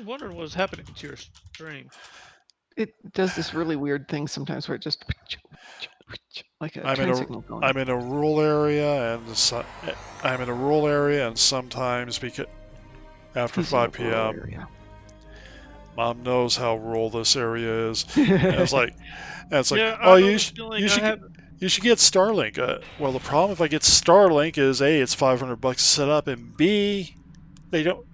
wondering what was happening to your stream. It does this really weird thing sometimes where it just like a I'm train signal going. I'm in a rural area, and sometimes because after He's in a 5 rural p.m. area. Mom knows how rural this area is, and it's like, Yeah, oh, I know the feeling. you I should have. you should get Starlink. Well, the problem if I get Starlink is A, it's $500 to set up, and B,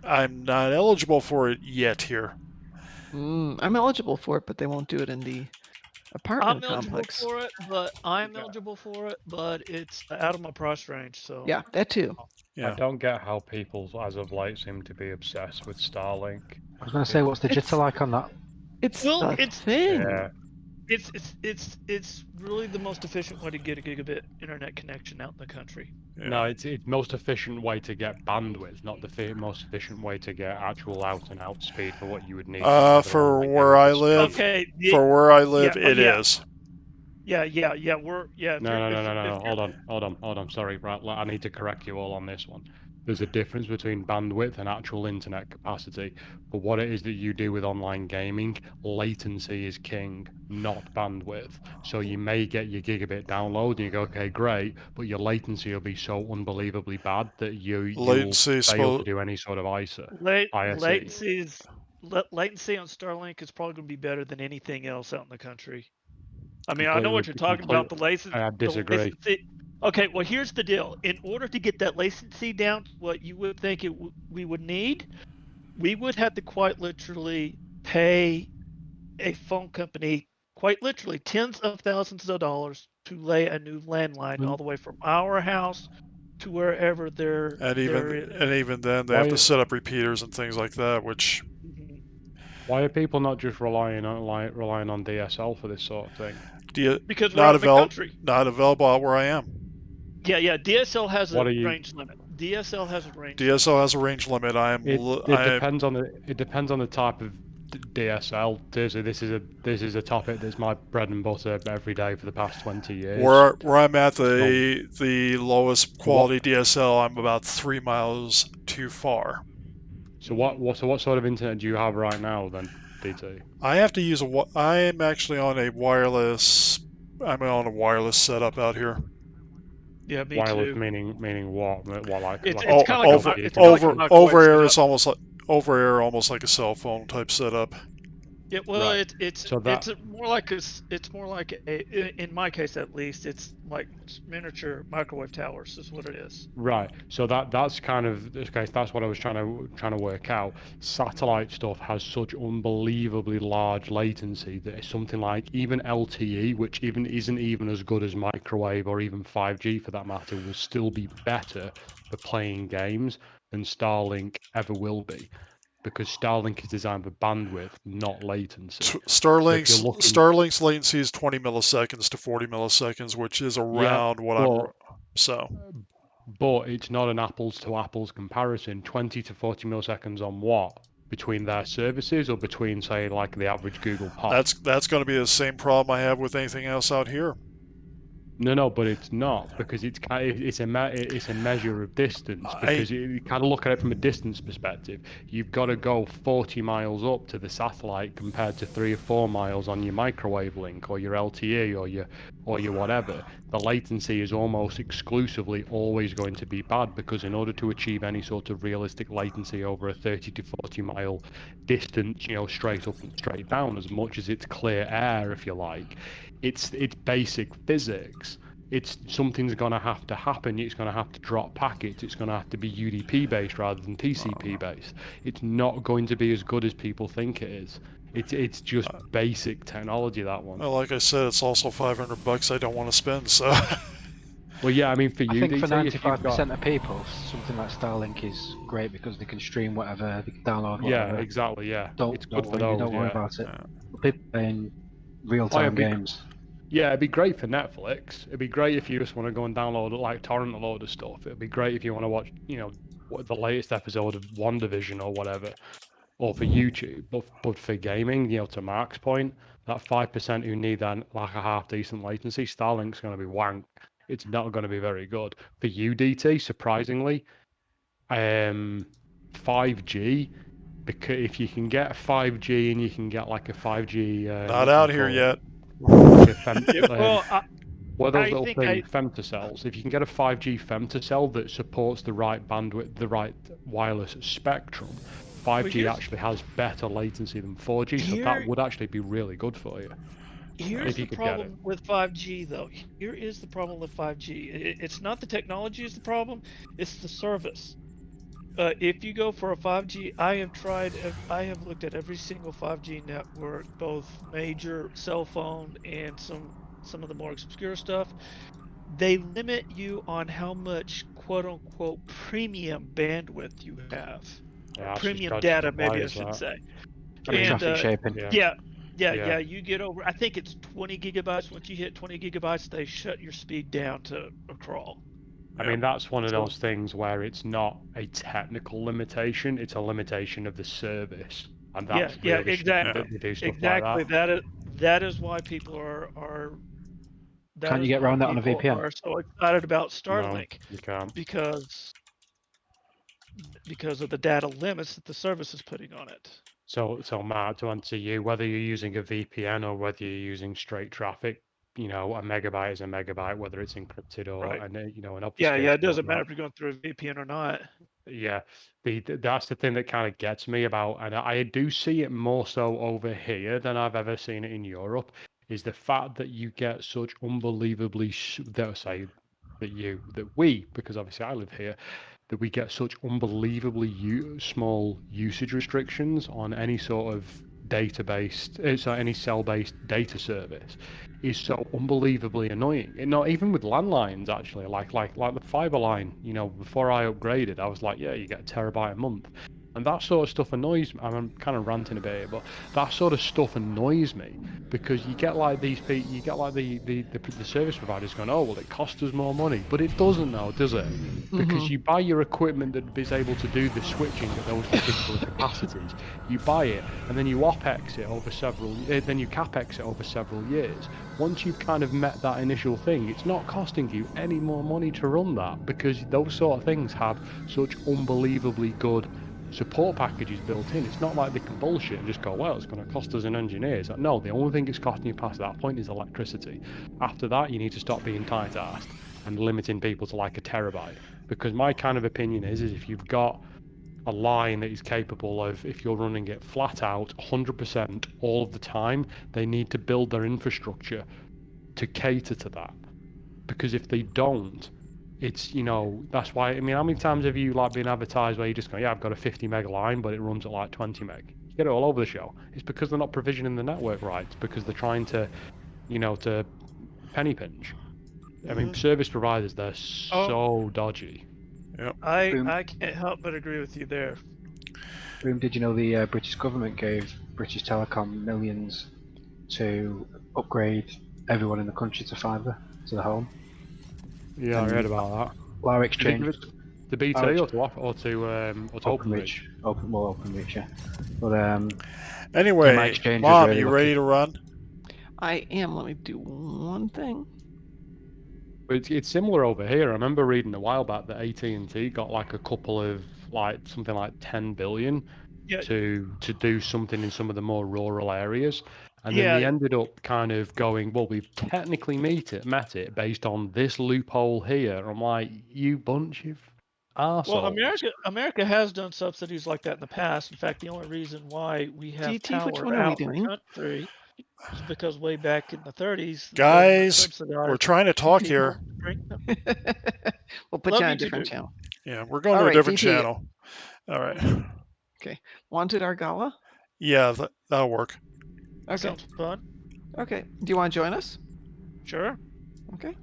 I'm not eligible for it yet here. I'm eligible for it, but they won't do it in the apartment I'm eligible complex. for it, but it's out of my price range. So Yeah, that too. Yeah. I don't get how people, as of late, seem to be obsessed with Starlink. I was going to say, what's the jitter like on that? It's Well, the it's- thing. Yeah. it's really the most efficient way to get a gigabit internet connection out in the country. Yeah. No, it's most efficient way to get bandwidth, not the most efficient way to get actual out and out speed for what you would need. For where I live, Okay. it is. Yeah. No. Hold on. Sorry, right. I need to correct you all on this one. There's a difference between bandwidth and actual internet capacity. But what it is that you do with online gaming, latency is king, not bandwidth. So you may get your gigabit download and you go, okay, great, but your latency will be so unbelievably bad that you'll fail to do any sort of ISE. Latency on Starlink is probably going to be better than anything else out in the country. I mean, I know what you're talking about, the latency. I disagree. Okay, well, here's the deal. In order to get that latency down to what you would think we would need, we would have to quite literally pay a phone company, quite literally tens of thousands of dollars to lay a new landline all the way from our house to wherever they're. And even then, they have to set up repeaters and things like that, which. Why are people not just relying on DSL for this sort of thing? Because we're out of the country. Not available out where I am. Yeah. DSL has a range limit. DSL has a range limit. It depends on the type of DSL. This is a topic that's my bread and butter every day for the past 20 years. Where I'm at the lowest quality DSL, I'm about 3 miles too far. So what sort of internet do you have right now then, DT? I have to use I'm actually on a wireless. I'm on a wireless setup out here. Yeah, me wireless too. Meaning what? It's kind of like over air is almost like a cell phone type setup. Yeah, well, right. it's more like in my case at least, it's like miniature microwave towers is what it is. Right. So that's kind of that's what I was trying to work out. Satellite stuff has such unbelievably large latency that it's something like even LTE, which isn't even as good as microwave or even 5G for that matter, will still be better for playing games than Starlink ever will be. Because Starlink is designed for bandwidth, not latency. Starlink's latency is 20 milliseconds to 40 milliseconds, which is around But it's not an apples to apples comparison. 20 to 40 milliseconds on what? Between their services or between, say, like the average Google Pop? That's going to be the same problem I have with anything else out here. No, but it's not, because it's a measure of distance. Because you kind of look at it from a distance perspective. You've got to go 40 miles up to the satellite compared to 3 or 4 miles on your microwave link or your LTE or your whatever. The latency is almost exclusively always going to be bad, because in order to achieve any sort of realistic latency over a 30 to 40 mile distance, straight up and straight down, as much as it's clear air, if you like, it's basic physics. Something's going to have to happen. It's going to have to drop packets. It's going to have to be UDP based rather than TCP based. It's not going to be as good as people think it is. It's just basic technology, that one. Well, like I said, it's also $500 I don't want to spend. So. Well, yeah, I mean, for you, I think for 95% of people, something like Starlink is great because they can stream whatever, they can download whatever. Yeah, exactly. Yeah, it's good for those. Don't worry about it. People playing real-time games. Yeah, it'd be great for Netflix. It'd be great if you just want to go and download torrent a load of stuff. It'd be great if you want to watch, the latest episode of WandaVision or whatever, or for YouTube. But for gaming, to Mark's point, that 5% who need that like a half decent latency, Starlink's going to be wank. It's not going to be very good. For you, DT, surprisingly, 5G because if you can get 5G and you can get like a 5G, Not what do out they here call yet. it? Like a fem, Yeah, well, what are those I little think things, femtocells? If you can get a 5G femtocell that supports the right bandwidth, the right wireless spectrum, 5G here's actually has better latency than 4G, so that here would actually be really good for you here's if the you could get it. problem with 5G though. Here is the problem with 5G. It's not the technology is the problem, it's the service. If you go for a 5G, I have looked at every single 5G network, both major cell phone and some of the more obscure stuff. They limit you on how much quote unquote premium bandwidth you have, or Yeah, that's just premium dodgy data, maybe I suppliers, should that. say. And the Yeah, And traffic shaping. yeah, yeah, yeah. you get over. I think it's 20 gigabytes. Once you hit 20 gigabytes, they shut your speed down to a crawl. I Yep. mean, that's one of So those things where it's not a technical limitation, it's a limitation of the service. And that's yeah, really stupid exactly, that they do stuff like exactly. that. That is why people are that Can't you is get why around that on a people VPN? are so excited about No, Starlink you can't. because of the data limits that the service is putting on it. So Matt, to answer you, whether you're using a VPN or whether you're using straight traffic, a megabyte is a megabyte, whether it's encrypted or Right. an Yeah, obfuscated it or doesn't matter not. if you're going through a VPN or not. Yeah, that's the thing that kind of gets me about, and I do see it more so over here than I've ever seen it in Europe, is the fact that you get such unbelievably, that we, because obviously I live here, that we get such unbelievably small usage restrictions on any sort of database, so any cell-based data service is so unbelievably annoying. And not even with landlines, actually, like the fiber line. Before I upgraded, I was like, yeah, you get a terabyte a month, and that sort of stuff annoys me. I'm kind of ranting a bit here, but that sort of stuff annoys me because you get like these people, you get like the service providers going, oh well, it costs us more money, but it doesn't now, does it? Because you buy your equipment that is able to do the switching at those particular capacities. You buy it and then you OPEX it over then you CAPEX it over several years. Once you've kind of met that initial thing, it's not costing you any more money to run that because those sort of things have such unbelievably good support packages built in. It's not like they can bullshit and just go, well, it's going to cost us an engineer. It's like, no, the only thing it's costing you past that point is electricity. After that, you need to stop being tight-assed and limiting people to like a terabyte. Because my kind of opinion is if you've got a line that is capable of, if you're running it flat out 100% all of the time, they need to build their infrastructure to cater to that. Because if they don't, it's, that's why, I mean, how many times have you like been advertised where you just go, yeah, I've got a 50 meg line, but it runs at like 20 meg. You get it all over the show. It's because they're not provisioning the network right. It's because they're trying to, to penny pinch. I mean, service providers, they're so dodgy. Yep. I can't help but agree with you there. Boom, did you know the British government gave British Telecom millions to upgrade everyone in the country to fibre, to the home? Yeah, I read about that. Our Did they give exchange. it to BT or to OpenReach? OpenReach, yeah. But Anyway, my exchange was Mom, really you lucky. ready to run? I am. Let me do one thing. But it's similar over here. I remember reading a while back that AT&T got like a couple of something like 10 billion to do something in some of the more rural areas. And then they ended up kind of going, well, we've technically met it based on this loophole here. I'm like, you bunch of arseholes. Well, America has done subsidies like that in the past. In fact, the only reason why we have DT, which power one are we out in doing? the country is because way back in the 30s, the government Guys, subsidized we're trying to talk here. We'll put you on a different channel. Yeah, we're going All to a right, different DT. channel. All right. Okay. Wanted Argala? Yeah, that'll work. Okay. Sounds fun. Okay. Do you want to join us? Sure. Okay.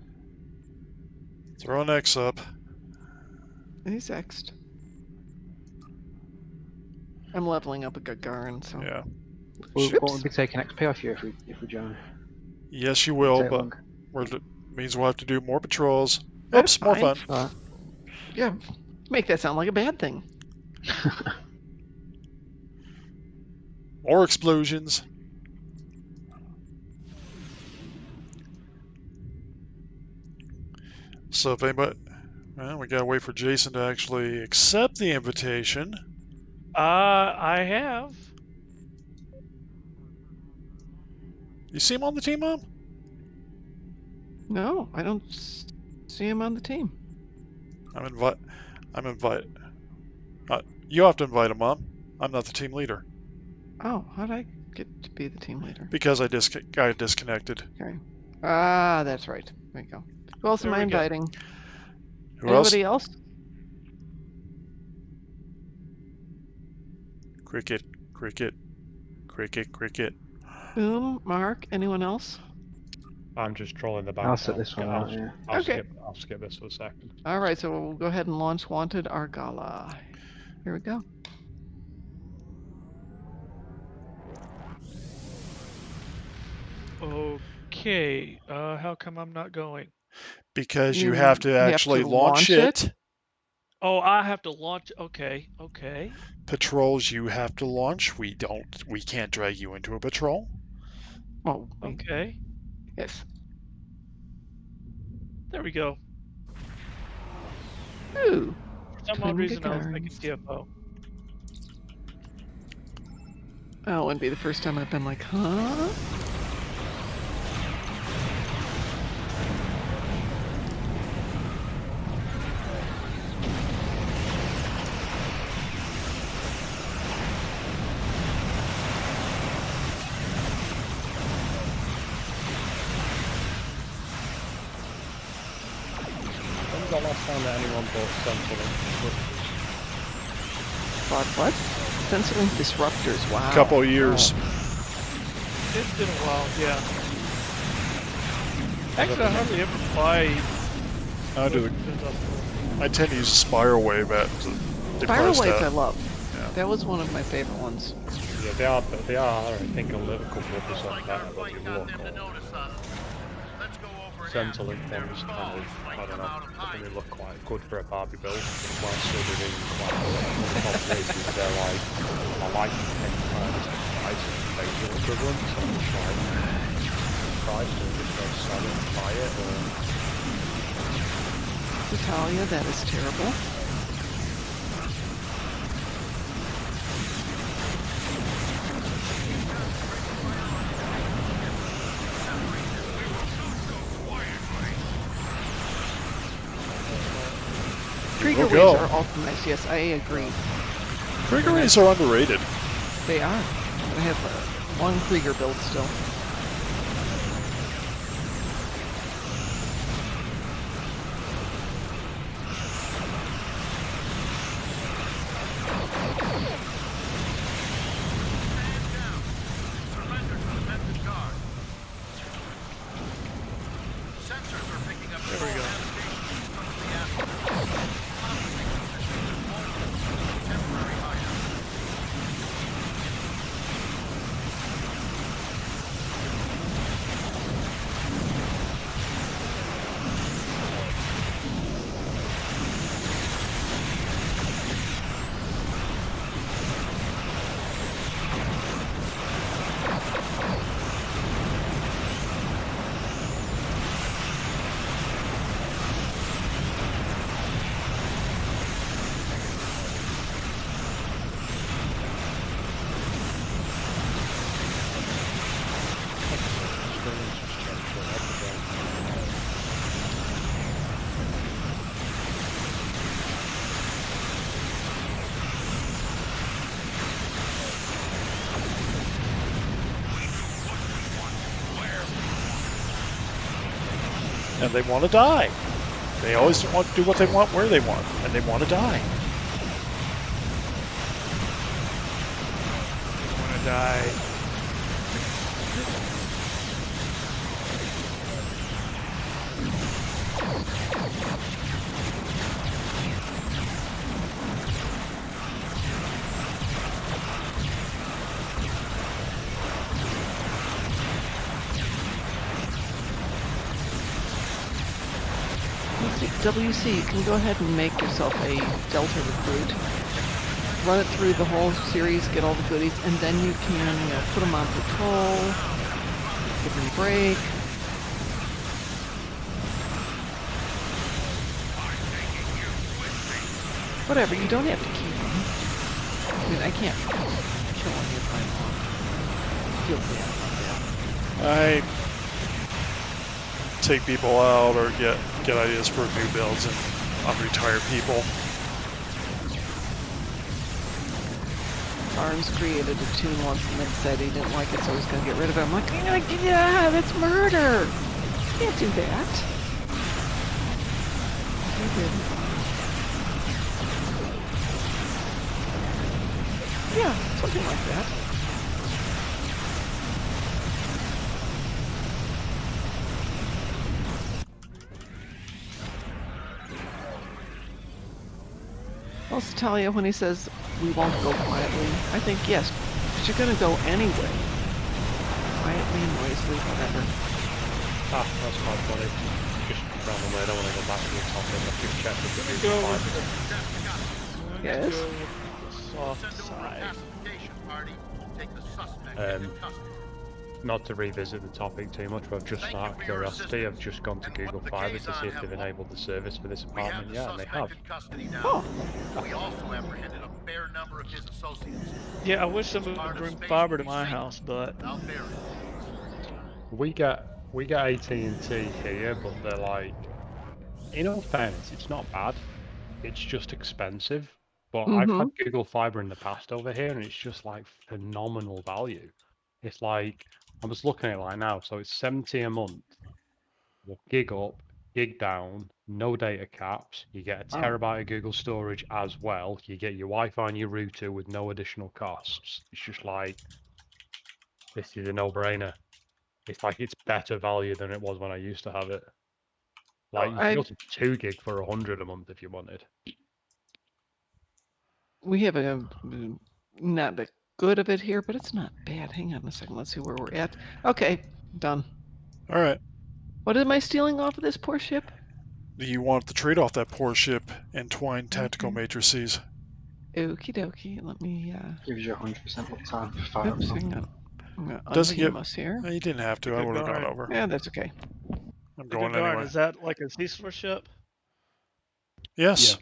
Throw an X up. He's X'd. I'm leveling up a Gagarin, so. Yeah. We'll be taking XP off you if we join. Yes, you will, but means we'll have to do more patrols. Oops, more fun. Yeah, make that sound like a bad thing. More explosions. So if anybody, well, we gotta wait for Jason to actually accept the invitation. I have. You see him on the team, Mom? No, I don't see him on the team. I'm invite. You have to invite him, Mom. I'm not the team leader. Oh, how'd I get to be the team leader? Because I got disconnected. Okay. Ah, that's right. There you go. Who else am There I we go. inviting? Who else? Anybody else? Cricket, cricket, cricket, cricket. Boom, Mark, anyone else? I'm just trolling the bank. I'll set this one out, yeah. Okay. I'll skip this for a second. All right, so we'll go ahead and launch Wanted Argala. Here we go. Okay. How come I'm not going? Because you have to actually launch it. Oh, I have to launch. Okay. Okay. Patrols you have to launch. We can't drag you into a patrol. Oh, Okay. yes. There we go. Ooh. For some odd reason, I was thinking TFO. Oh, it wouldn't be the first time I've been like, huh? When's the last time that anyone bought Centrelink? Bought what? Senselink disruptors. Wow. Couple of years. It's been a while, yeah. Actually, I hardly ever buy. I tend to use Spiral Wave at Spiral depressed Wave I at. love. Yeah. That was one of my favorite ones. Yeah, they are. I think a couple of percent better, but you look. Centrelink ones kind of, I don't know, I think they look quite good for a Barbie build. While still doing quite top races, they're like, I like them kind of price and facial equivalent, so I'm just like, price and just go sell it and buy it, or... Natalia, that is terrible. Krieger waves are also nice, yes, I agree. Krieger waves are underrated. They are. I have one Krieger build still. There we go. And they want to die. They always want to do what they want where they want, and they want to die. I want to die. WC, you can go ahead and make yourself a Delta recruit. Run it through the whole series, get all the goodies, and then you can put them on patrol, give them a break. Whatever, you don't have to keep them. mean, I can't kill any of my own. Feel bad about I that. take people out or get ideas for new builds and unretire people. Barnes created a tune once and then said he didn't like it, so he's going to get rid of it. I'm like, yeah, that's murder. You can't do that. He didn't. Yeah, something like that. Well, Talia, when he says we won't go quietly, I think yes, but you're going to go anyway. Quietly, noisily, whatever. Ah, that's quite funny. Just randomly, I don't want to go back to the topic. I've just checked if the Google Fiber. Yes? Soft side. Not to revisit the topic too much, but just out of curiosity, I've just gone to Google Fiber to see if they've enabled the service for this apartment. Yeah, and they have. Oh. We also apprehended a fair number of his associates. Yeah, I wish somebody would bring fiber to my house, but Out there. We get AT&T here, but they're like, in all fairness, it's not bad. It's just expensive. But I've had Google Fiber in the past over here, and it's just like phenomenal value. It's like, I was looking at it like now, so it's 70 a month. Well, gig up, gig down, no data caps. You get a terabyte of Google storage as well. You get your Wi-Fi and your router with no additional costs. It's just like, this is a no-brainer. It's like it's better value than it was when I used to have it. Like, you can go to 2 gig for 100 a month if you wanted. We have a not the good of it here, but it's not bad. Hang on a second. Let's see where we're at. Okay, done. All right. What am I stealing off of this poor ship? You want to trade off that poor ship, entwined tactical matrices. Okie dokie. Let me. Gives you 100% uptime for 5 Oops, of them. hang on. I'm gonna Doesn't unteam give- us here. You didn't have to. I would have gone over. Yeah, that's okay. I'm the going Gagarin, anyway. is that like a ceaseless ship? Yes.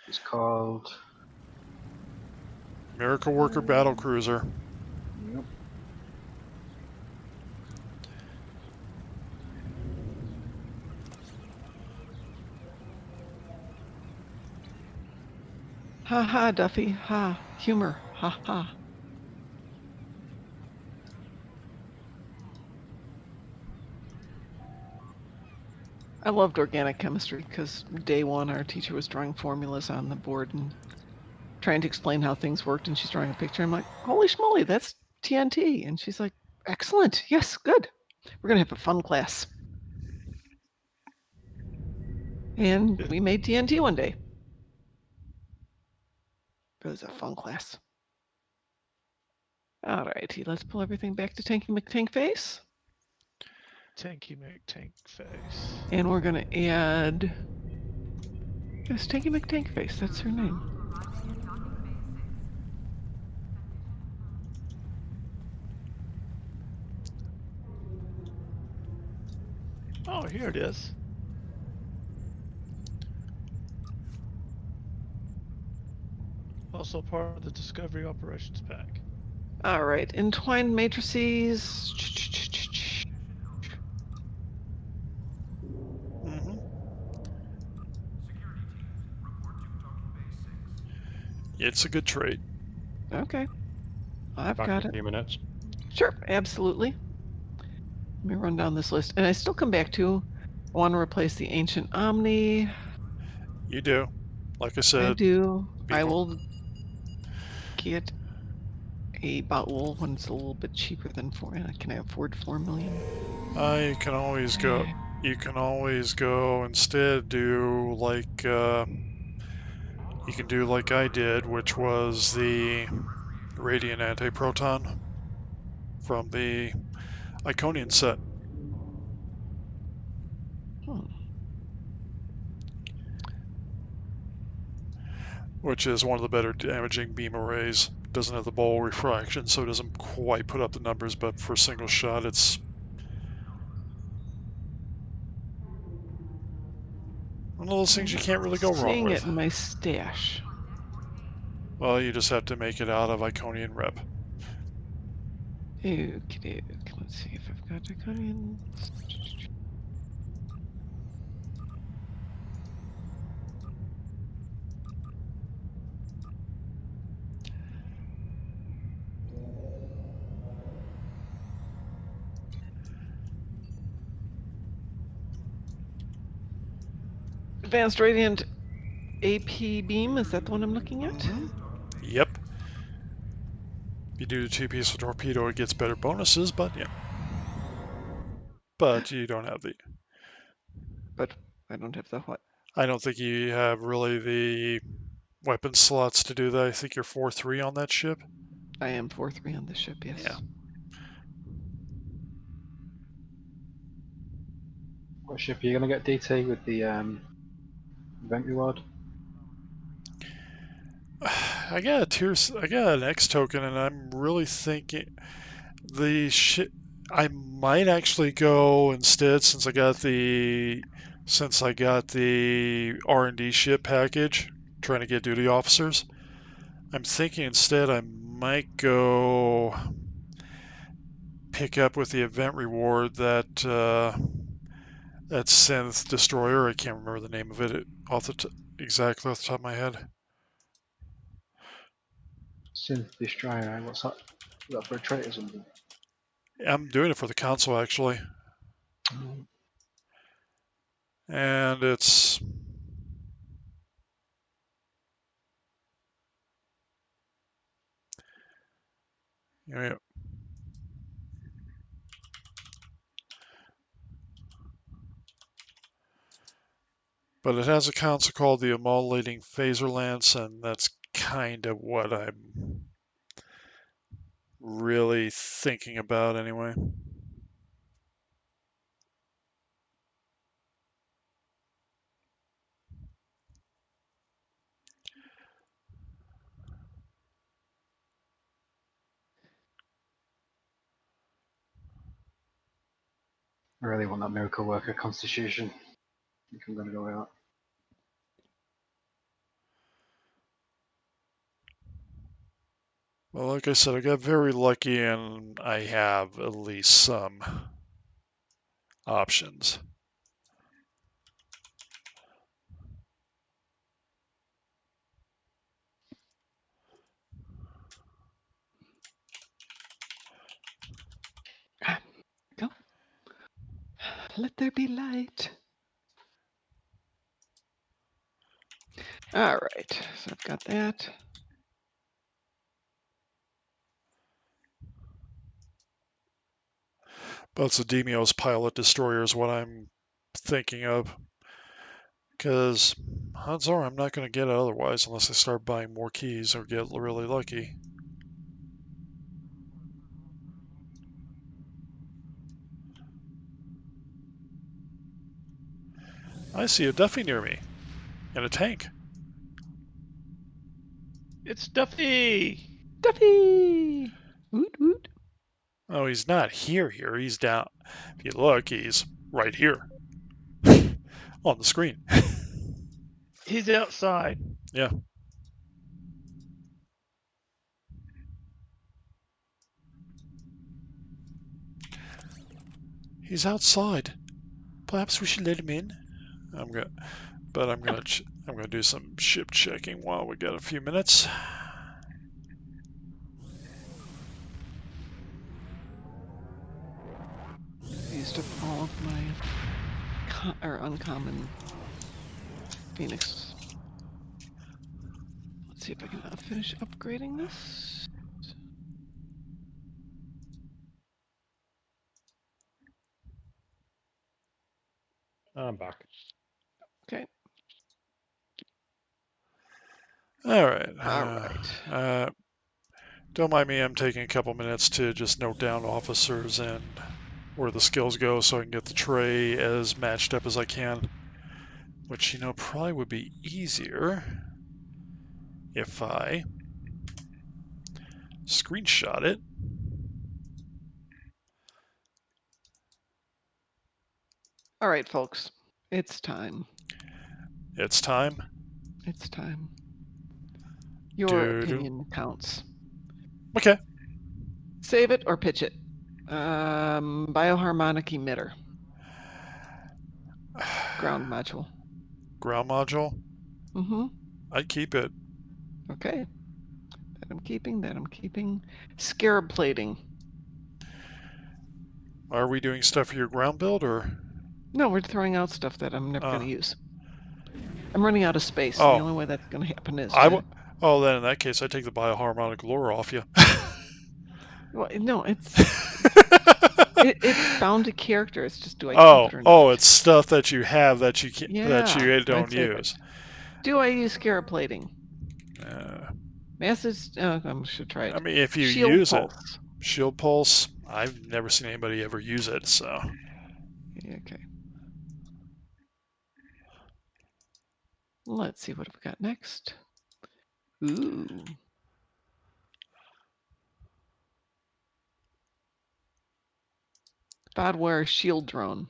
It's called. Miracle Worker Battle Cruiser. Yep. Ha ha, Duffy. Ha. Humor. Ha ha. I loved organic chemistry because day one our teacher was drawing formulas on the board and trying to explain how things worked, and she's drawing a picture. I'm like, holy schmoly, that's TNT. And she's like, excellent. Yes, good. We're going to have a fun class. And we made TNT one day. It was a fun class. Alrighty, let's pull everything back to Tanky McTankface. Tanky McTank face. And we're going to add... Yes, Tanky McTankface, that's her name. Oh, here it is. Also part of the Discovery Operations Pack. Alright, entwined matrices. It's a good trade. Okay. I've Back got in a it. few minutes. Sure, absolutely. Let me run down this list. And I still come back to, I want to replace the Ancient Omni. You do. Like I said. I do. be I more- will get a Baul when it's a little bit cheaper than 4. Can I afford 4 million? You can always go. You can always go instead do like you can do like I did, which was the Radiant Anti-Proton from the Iconian set. Which is one of the better damaging beam arrays. Doesn't have the bowl refraction, so it doesn't quite put up the numbers, but for a single shot, it's one of those things you can't really go wrong Seeing with. it in my stash. Well, you just have to make it out of Iconian rep. Okay, let's see if I've got Draconian. Advanced Radiant AP beam, is that the one I'm looking at? Mm-hmm. Yep. If you do the two-piece torpedo, it gets better bonuses, but yeah. But you don't have the... But I don't have the what? I don't think you have really the weapon slots to do that. I think you're 4-3 on that ship. I am 4-3 on this ship, yes. Yeah. What ship are you going to get, DT, with the event reward? I got an X token, and I'm really thinking the ship. I might actually go instead, since I got the R&D ship package, trying to get duty officers. I'm thinking instead I might go pick up with the event reward that synth destroyer. I can't remember the name of it exactly off the top of my head. Synth Destroyer, right? What's that? Is that for a trait or something? I'm doing it for the console actually, and it's but it has a console called the Immolating Phaser Lance, and that's kind of what I'm really thinking about anyway. I really want that Miracle Worker Constitution. I think I'm going to go with that. Well, like I said, I got very lucky, and I have at least some options. Go. Let there be light. All right, so I've got that. But it's a Demio's pilot destroyer is what I'm thinking of. Because odds are I'm not going to get it otherwise unless I start buying more keys or get really lucky. I see a Duffy near me. In a tank. It's Duffy! Duffy! Woot woot. Oh, he's not here. He's down. If you look, he's right here. On the screen. He's outside. Yeah. He's outside. Perhaps we should let him in. I'm gonna do some ship checking while we got a few minutes. Used up all of my uncommon Phoenix. Let's see if I can finish upgrading this. I'm back. Okay. All right. All right. Don't mind me. I'm taking a couple minutes to just note down officers and where the skills go, so I can get the tray as matched up as I can. Which, probably would be easier if I screenshot it. All right, folks. It's time. It's time. It's time. Your opinion counts. Okay. Save it or pitch it. Bioharmonic emitter. Ground module. Ground module. Mm-hmm. I'd keep it. Okay. That I'm keeping. Scarab plating. Are we doing stuff for your ground build or? No, we're throwing out stuff that I'm never going to use. I'm running out of space. Oh. The only way that's going to happen is Oh, then in that case, I take the bioharmonic lure off you. Well, no, it's bound to character. It's just do I keep it or not? Oh, it's stuff that you have that you can't, that Yeah, you so don't I'd save it. use. Do I use scarab plating? Uh, Message. I should try it. I mean, if you Shield use pulse. it, shield pulse. I've never seen anybody ever use it, so. Okay. Let's see what we've got next. Ooh. Bodware shield drone.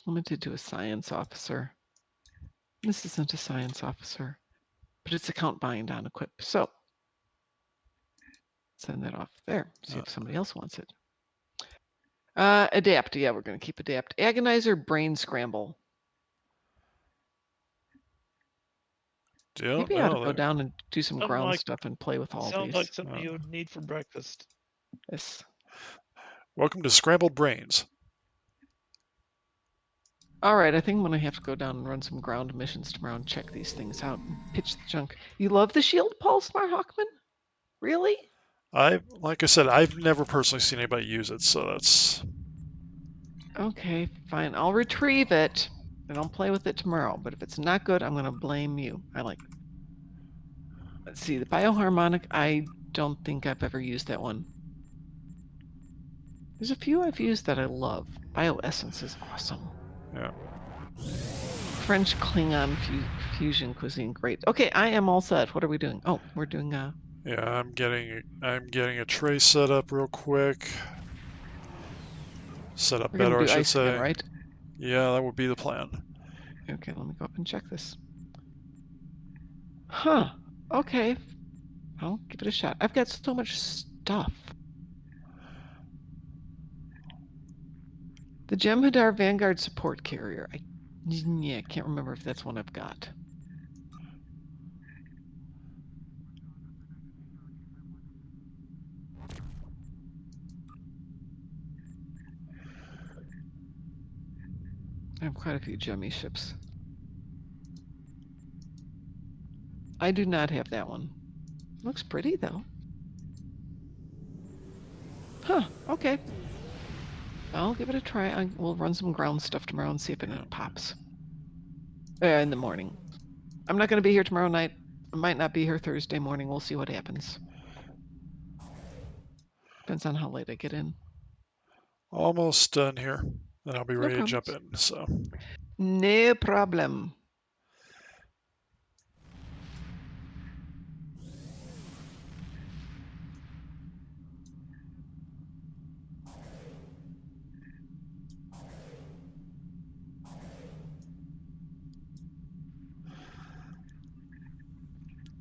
Limited to a science officer. This isn't a science officer, but it's account bind on equip. So send that off there. See if somebody else wants it. Adapt. Yeah, we're going to keep adapt. Agonizer brain scramble. Maybe I ought to go down and do some ground stuff and play with all these. Sounds like something you would need for breakfast. Yes. Welcome to Scrambled Brains. All right, I think I'm going to have to go down and run some ground missions tomorrow and check these things out and pitch the junk. You love the shield pulse, Smart Hawkman? Really? Like I said, I've never personally seen anybody use it, so that's... Okay, fine. I'll retrieve it and I'll play with it tomorrow. But if it's not good, I'm going to blame you. I like it. Let's see, the bioharmonic, I don't think I've ever used that one. There's a few I've used that I love. Bioessence is awesome. Yeah. French Klingon fusion cuisine, great. Okay, I am all set. What are we doing? Oh, we're doing Yeah, I'm getting a tray set up real quick. Set up better, I should say. Again, right? Yeah, that would be the plan. Okay, let me go up and check this. Huh. Okay. I'll give it a shot. I've got so much stuff. The Jem'Hadar Vanguard support carrier. I can't remember if that's one I've got. I have quite a few Jemmy ships. I do not have that one. Looks pretty though. Huh, okay. I'll give it a try. We'll run some ground stuff tomorrow and see if it pops. In the morning. I'm not going to be here tomorrow night. I might not be here Thursday morning. We'll see what happens. Depends on how late I get in. Almost done here. Then I'll be ready to jump in, so. No problem.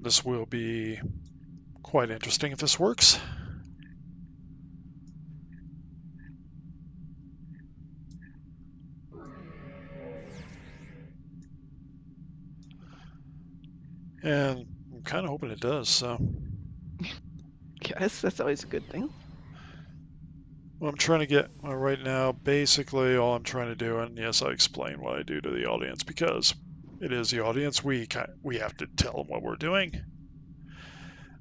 This will be quite interesting if this works. And I'm kind of hoping it does, so. Yes, that's always a good thing. Well, I'm trying to get, right now, basically all I'm trying to do, and yes, I explain what I do to the audience because it is the audience. We have to tell them what we're doing.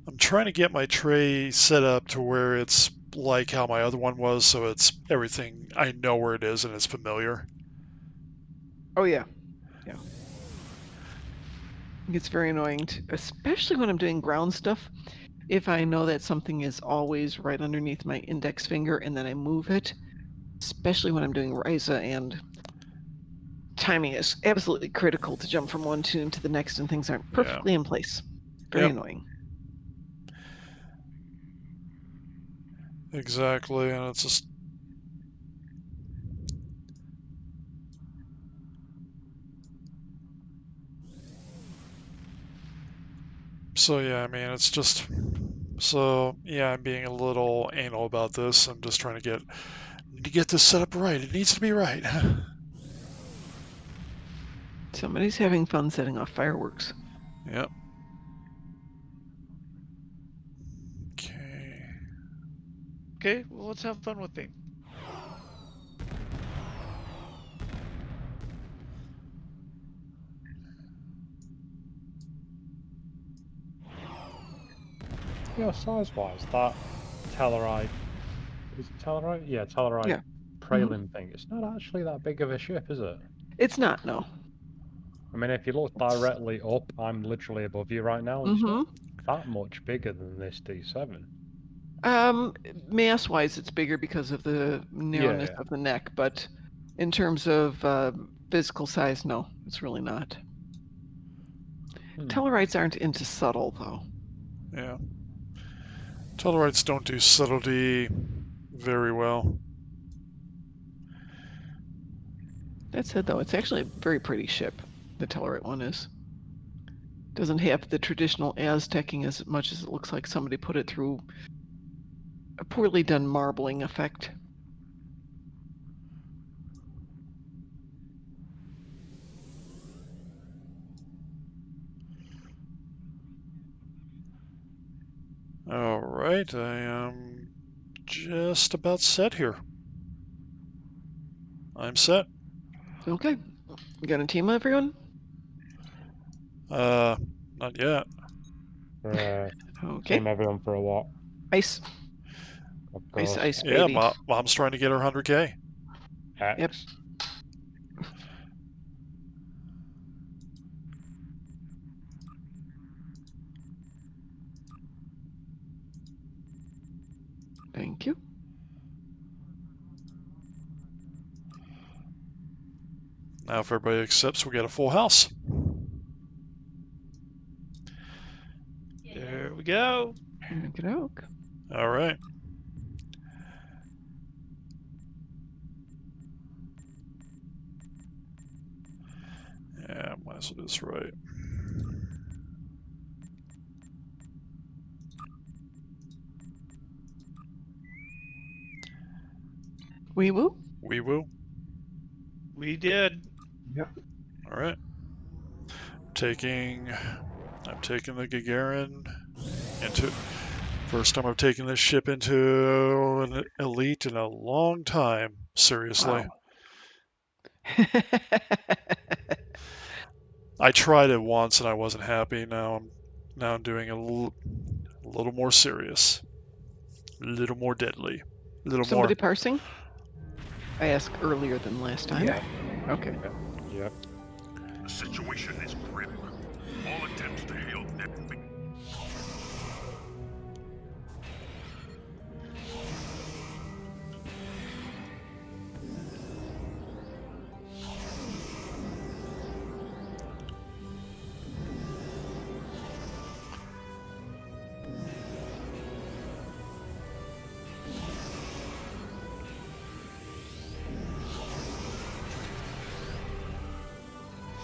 I'm trying to get my tray set up to where it's like how my other one was, so it's everything, I know where it is and it's familiar. Oh yeah, yeah. It's very annoying, especially when I'm doing ground stuff. If I know that something is always right underneath my index finger and then I move it, especially when I'm doing Ryza, and timing is absolutely critical to jump from one tune to the next and things aren't perfectly in place. Very annoying. Exactly, and it's just... So yeah, I mean, it's just. So yeah, I'm being a little anal about this. I'm just trying to get this set up right. It needs to be right. Somebody's having fun setting off fireworks. Yep. Okay. Okay, well, let's have fun with it. Yeah, size-wise, that Tellarite, is it Tellarite? Yeah, Tellarite Yeah. prelim thing. It's not actually that big of a ship, is it? It's not, no. I mean, if you look directly up, I'm literally above you right now. It's not that much bigger than this D7. Mass-wise, it's bigger because of the narrowness Yeah. of the neck, but in terms of physical size, no, it's really not. Tellarites aren't into subtle, though. Yeah. Tellarites don't do subtlety very well. That said, though, it's actually a very pretty ship. The Tellarite one is. Doesn't have the traditional Aztecing as much as it looks like somebody put it through a poorly done marbling effect. All right, I am just about set here. I'm set. Okay. You got a team, everyone? Not yet. Okay. Team everyone for a what? Ice. Of Ice, course. ice, Yeah, baby. Mom's trying to get her 100K. X. Yep. Thank you. Now, if everybody accepts, we get a full house. There we go. Okey-doke. All right. Yeah, might as well do this right. Wee woo. Wee woo. We did. Yep. All right. I'm taking the Gagarin into. First time I've taken this ship into an elite in a long time. Seriously. Wow. I tried it once and I wasn't happy. Now I'm doing a little more serious, a little more deadly, a little Somebody more. parsing? I asked earlier than last time. Yeah. Okay. Yep. The situation is grim. All attempts to hail death.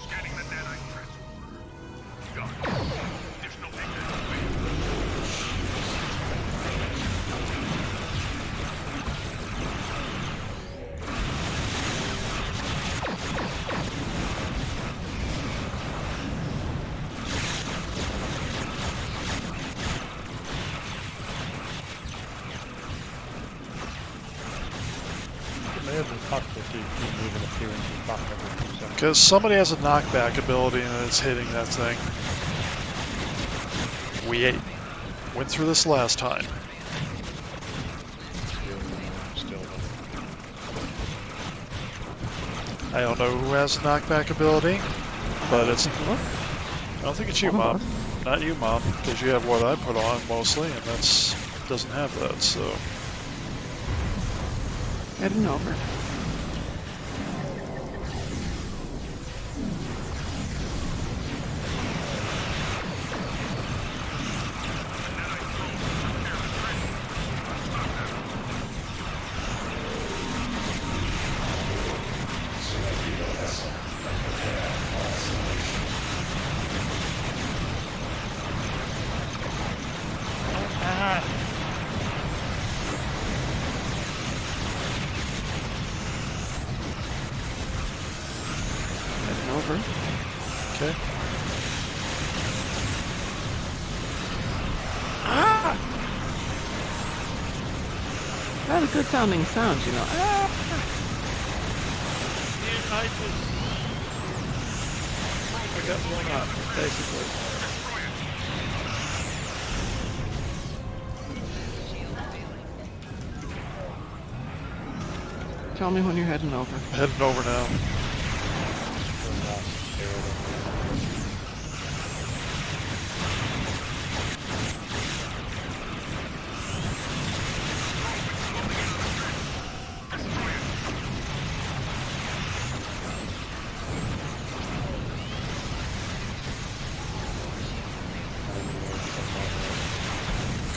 Scanning the nanite transfer. Got it. Additional data. Because somebody has a knockback ability and it's hitting that thing. We went through this last time. I don't know who has a knockback ability, but it's. I don't think it's you, Mom. Not you, Mom, because you have what I put on mostly, and that's doesn't have that. So. Heading over. Not a good sounding sound, you know. Ah. And I got blown up, basically. Tell me when you're heading over. Heading over now.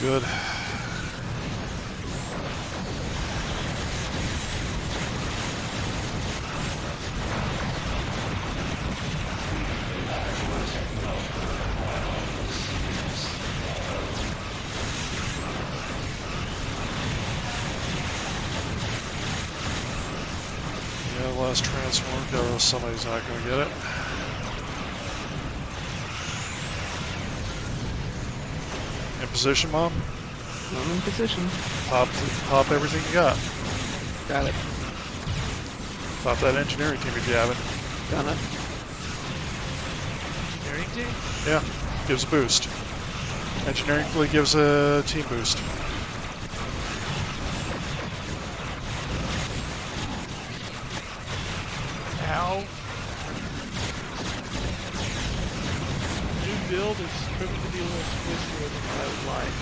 Good. Yeah, last transform. Somebody's not going to get it. In position, Mom? I'm in position. Pop everything you got. Got it. Pop that engineering team if you have it. Done it. Engineering team? Yeah, gives a boost. Engineering really gives a team boost. How? New build is proving to be a little squishier than I would like.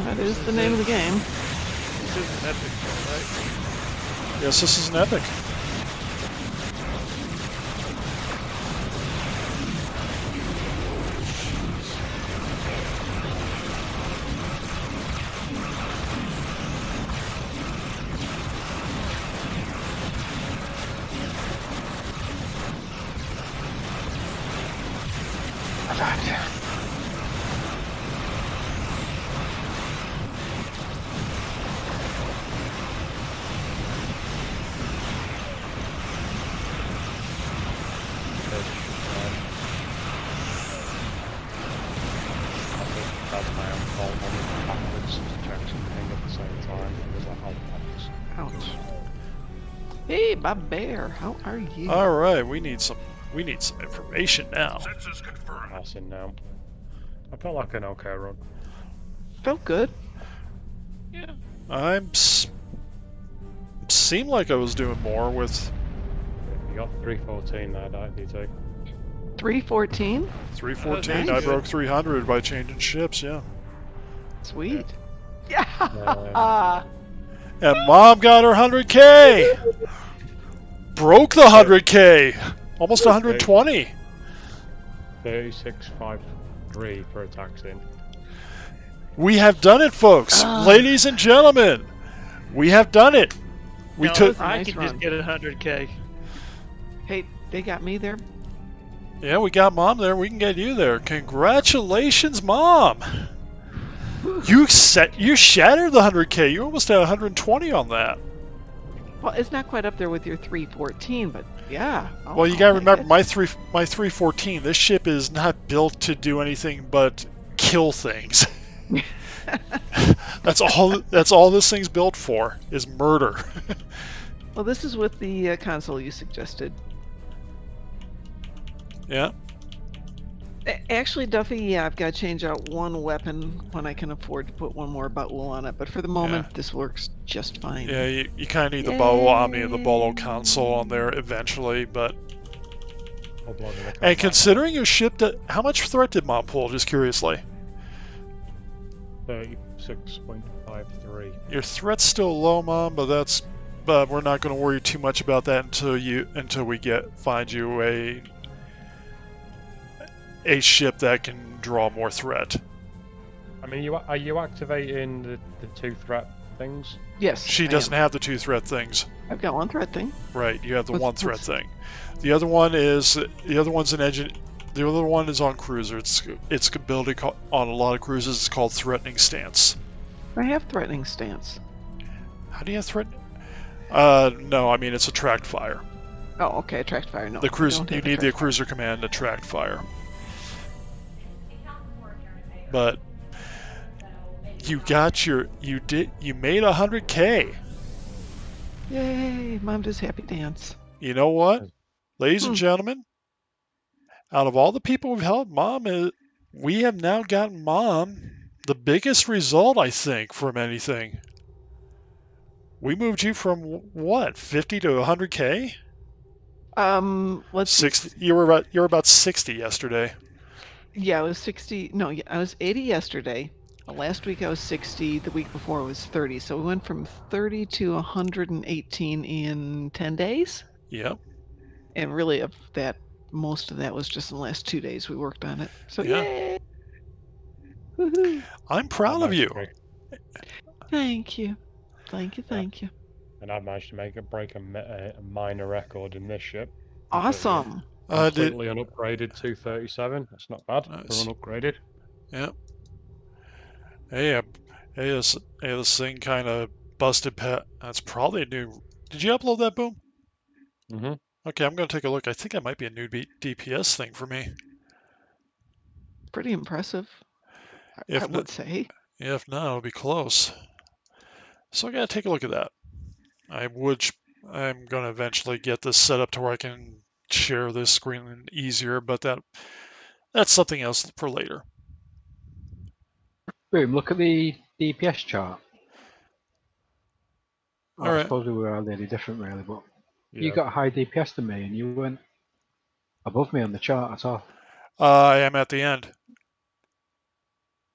That is the name of the game. This is an epic, though, right? Yes, this is an epic. That's my own fault. I went backwards to check something at the same time. It was like, oh, Ouch. Hey, my bear, how are you? All right, we need some information now. Census confirmed. passing now. I felt like an okay run. Felt good. Yeah. Seemed like I was doing more with You got 314 there, don't you, DT? 314? 314. nice. I broke 300 by changing ships. Yeah. Sweet. Yeah. And Mom got her 100K. Broke the 100K. Almost 120. 3653 for a taxi. We have done it, folks. Ladies and gentlemen, we have done it. We No, took. I Nice can run. just get 100K. Hey, they got me there. Yeah, we got Mom there. We can get you there. Congratulations, Mom. You shattered the 100K. You almost had 120 on that. Well, it's not quite up there with your 314, but yeah. Well, you gotta remember my 314. This ship is not built to do anything but kill things. That's all this thing's built for is murder. Well, this is with the console you suggested. Yeah. Actually, Duffy, yeah, I've got to change out one weapon when I can afford to put one more butt wool on it. But for the moment, this works just fine. Yeah, you kind of need the Bolo Omni and the Bolo console on there eventually, but. And considering your ship, how much threat did Mom pull? Just curiously. 36.53. Your threat's still low, Mom, but we're not going to worry too much about that until we find you a ship that can draw more threat. I mean, are you activating the two threat things? Yes. She doesn't have the two threat things. I've got one threat thing. Right, you have the one threat thing. The other one's an engine. The other one is on cruiser. Its ability on a lot of cruises is called threatening stance. I have threatening stance. How do you have threatening? No, I mean it's attract fire. Oh, okay, attract fire. No, The cruiser, you need the attract cruiser command to attract fire. But You made 100K. Yay! Mom does happy dance. You know what, ladies and gentlemen? Out of all the people we've helped, we have now gotten Mom the biggest result, I think, from anything. We moved you from what, 50 to 100K? Let's 60. see. You were about 60 yesterday. Yeah, I was 60. No, yeah, I was 80 yesterday. Last week I was 60. The week before was 30. So we went from 30 to 118 in 10 days. Yep. And really, of that, most of that was just in the last 2 days we worked on it. So Yeah. yay! Woohoo! I'm proud of you. Thank you. Thank you. Thank you. And I've managed to break a minor record in this ship. Awesome. Completely unupgraded 237. That's not bad for Nice. unupgraded. Yep. Hey, this thing kind of busted. That's probably a new. Did you upload that, Boom? Mm-hmm. Okay, I'm gonna take a look. I think that might be a new DPS thing for me. Pretty impressive, I would say. If not, it'll be close. So I gotta take a look at that. I'm gonna eventually get this set up to where I can share this screen easier, but that's something else for later. Boom, look at the DPS chart. All I right. suppose we were really different, really, but Yeah. you got high DPS than me, and you weren't above me on the chart at all. I am at the end.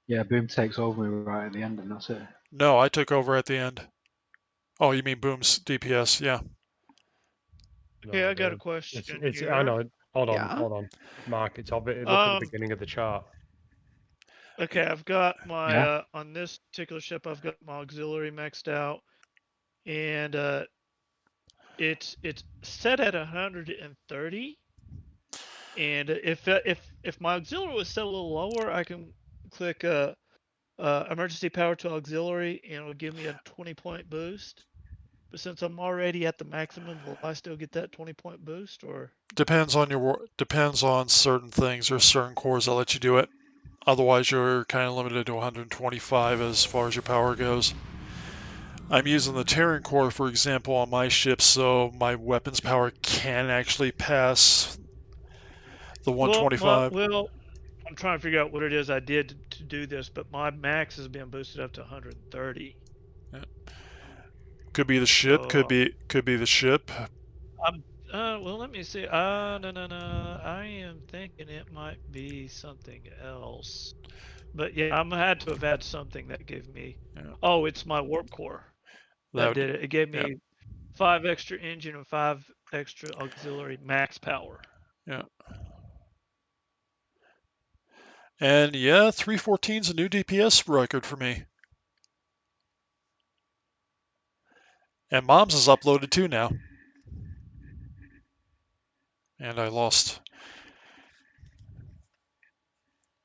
Yeah, Boom takes over me right at the end, and that's it. No, I took over at the end. Oh, you mean Boom's DPS? Yeah. Okay, I got a question. I know. Hold Yeah. on. Mark, it's obvious. Look at the beginning of the chart. Okay, I've got my Yeah. on this particular ship, I've got my auxiliary maxed out, and it's set at 130. And if my auxiliary was set a little lower, I can click emergency power to auxiliary, and it'll give me a 20-point boost. But since I'm already at the maximum, will I still get that 20-point boost, or? Depends on certain things. There's certain cores that let you do it. Otherwise, you're kind of limited to 125 as far as your power goes. I'm using the Terran core, for example, on my ship, so my weapons power can actually pass the 125. Well, I'm trying to figure out what it is I did to do this, but my max has been boosted up to 130. Yeah. Could be the ship. So, Could be the ship. well, let me see. No. I am thinking it might be something else. But yeah, I'm had to have had something that gave me. Yeah. Oh, it's my warp core that did it. It gave me 5 extra engine and 5 extra auxiliary max power. Yeah. And yeah, 314 is a new DPS record for me. And Mom's is uploaded too now. And I lost.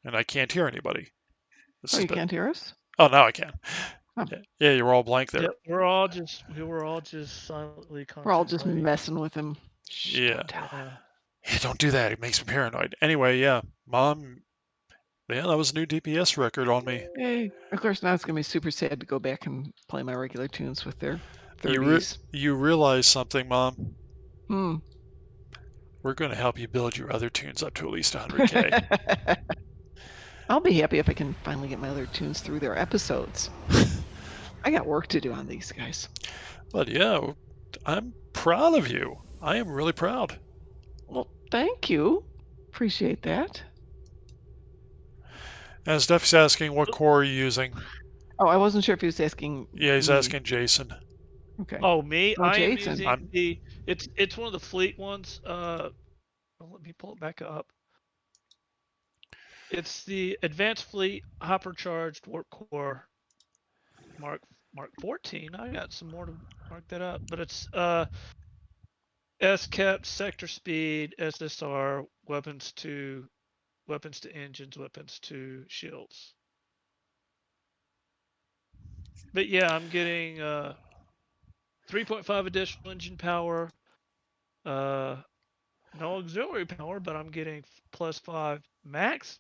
And I can't hear anybody. You can't hear us? Oh, now I can. Oh. Yeah, you were all blank there. Yeah, we were all just silently contemplating. We're all just messing with him. Shh, Yeah. Don't tell. Yeah, don't do that. It makes me paranoid. Anyway, yeah, Mom. Yeah, that was a new DPS record on me. Hey, of course, now it's gonna be super sad to go back and play my regular tunes with their 30s. You realize something, Mom? We're going to help you build your other tunes up to at least 100K. I'll be happy if I can finally get my other tunes through their episodes. I got work to do on these guys. But yeah, I'm proud of you. I am really proud. Well, thank you. Appreciate that. And Steph asking, what core are you using? Oh, I wasn't sure if he was asking. Yeah, he's asking Jason. Okay. Oh, me? Oh, I am Jason. using it's one of the fleet ones. Let me pull it back up. It's the Advanced Fleet Hypercharged Warp Core Mark 14. I got some more to mark that up, but it's SCAP, sector speed, SSR, weapons to engines, weapons to shields. But yeah, I'm getting 3.5 additional engine power, no auxiliary power, but I'm getting +5 max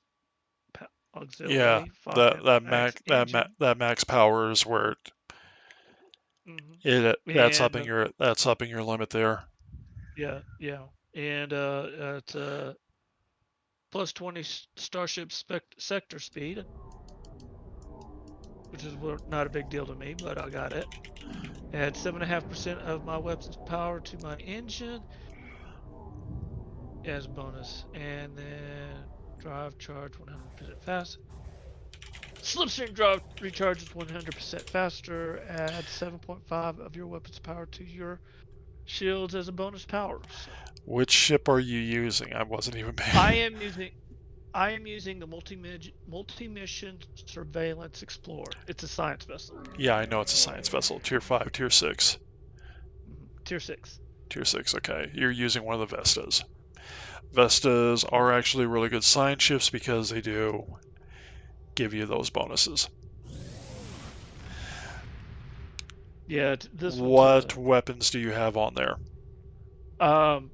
auxiliary, that max power is where that's and upping your limit there. yeah, and at plus 20 starship sector speed, which is not a big deal to me, but I got it. Add 7.5% of my weapon's power to my engine as bonus, and then drive charge 100% fast. Slipstream drive recharges 100% faster. Add 7.5 of your weapon's power to your shields as a bonus power. So Which ship are you using? I wasn't even paying. I am using the multi-mission surveillance explorer. It's a science vessel. Yeah, I know it's a science vessel. Tier 5, Tier 6. Tier 6. Tier 6, okay. You're using one of the Vestas. Vestas are actually really good science ships because they do give you those bonuses. Yeah, this What weapons do you have on there? I'm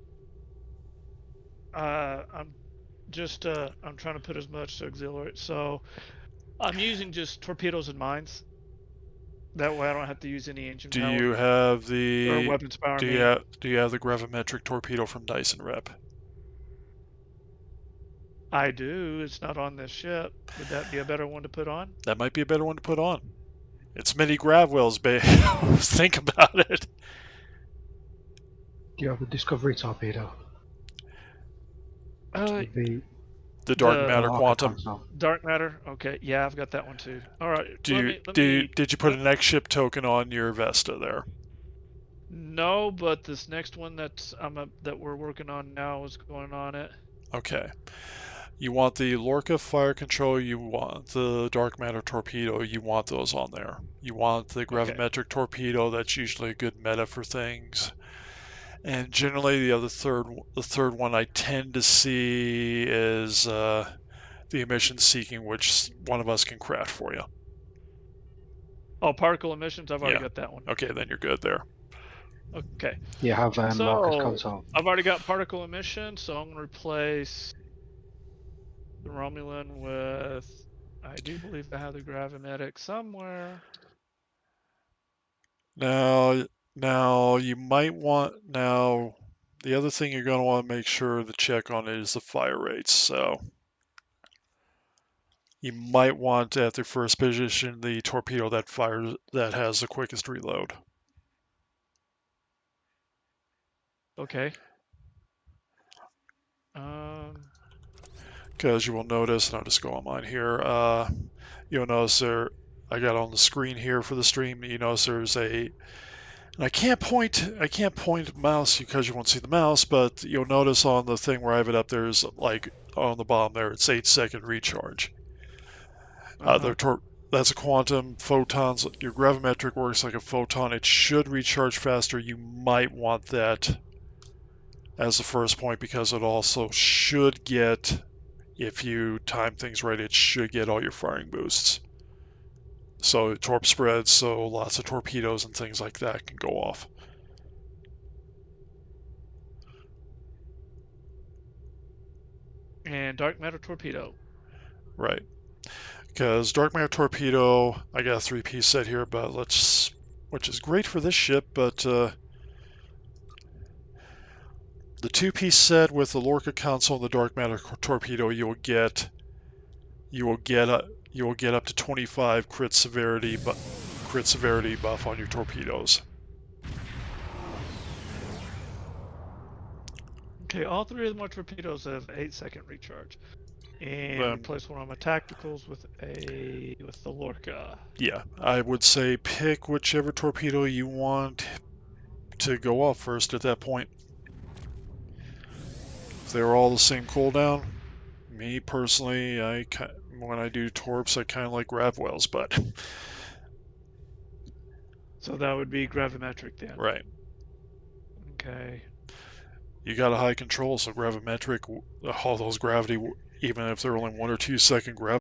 just I'm trying to put as much to auxiliary. So I'm using just torpedoes and mines. That way I don't have to use any engine Do power. you have Or the weapons power. do you have the gravimetric torpedo from Dyson Rep? I do. It's not on this ship. Would that be a better one to put on? That might be a better one to put on. It's many grav wells, babe. Think about it. Do you have the Discovery torpedo? The dark matter quantum. Dark matter. Okay, yeah, I've got that one too. All right. Did you put an X ship token on your Vesta there? No, but this next one that we're working on now is going on it. Okay. You want the Lorca fire control, you want the dark matter torpedo, you want those on there. You want the gravimetric torpedo, that's usually a good meta for things. And generally the third one I tend to see is the emission seeking, which one of us can craft for you. Oh, particle emissions, I've already got that one. Okay, then you're good there. Okay. You have Mark's console. I've already got particle emission, so I'm going to replace the Romulan with, I do believe I have the gravimetric somewhere. Now you might want, the other thing you're going to want to make sure to check on is the fire rates. So you might want at the first position the torpedo that has the quickest reload. Okay. Because you will notice, and I'll just go on mine here, you'll notice there, I got on the screen here for the stream, you notice there's and I can't point mouse because you won't see the mouse, but you'll notice on the thing where I have it up, there's like on the bottom there, it's 8-second recharge. That's a quantum, photons, your gravimetric works like a photon, it should recharge faster, you might want that as the first point because it also should get, if you time things right, it should get all your firing boosts. So torp spreads, so lots of torpedoes and things like that can go off. And dark matter torpedo. Right. Because dark matter torpedo, I got a 3-piece set here, but which is great for this ship, but the 2-piece set with the Lorca console and the dark matter torpedo, you will get up to 25 crit severity buff on your torpedoes. Okay, all three of my torpedoes have 8-second recharge. And replace one of my tacticals with the Lorca. Yeah, I would say pick whichever torpedo you want to go off first at that point. If they're all the same cooldown, me personally, when I do torps, I kind of like grav wells, but. So that would be gravimetric then. Right. Okay. You got a high control, so gravimetric, all those gravity, even if they're only 1 or 2 second grav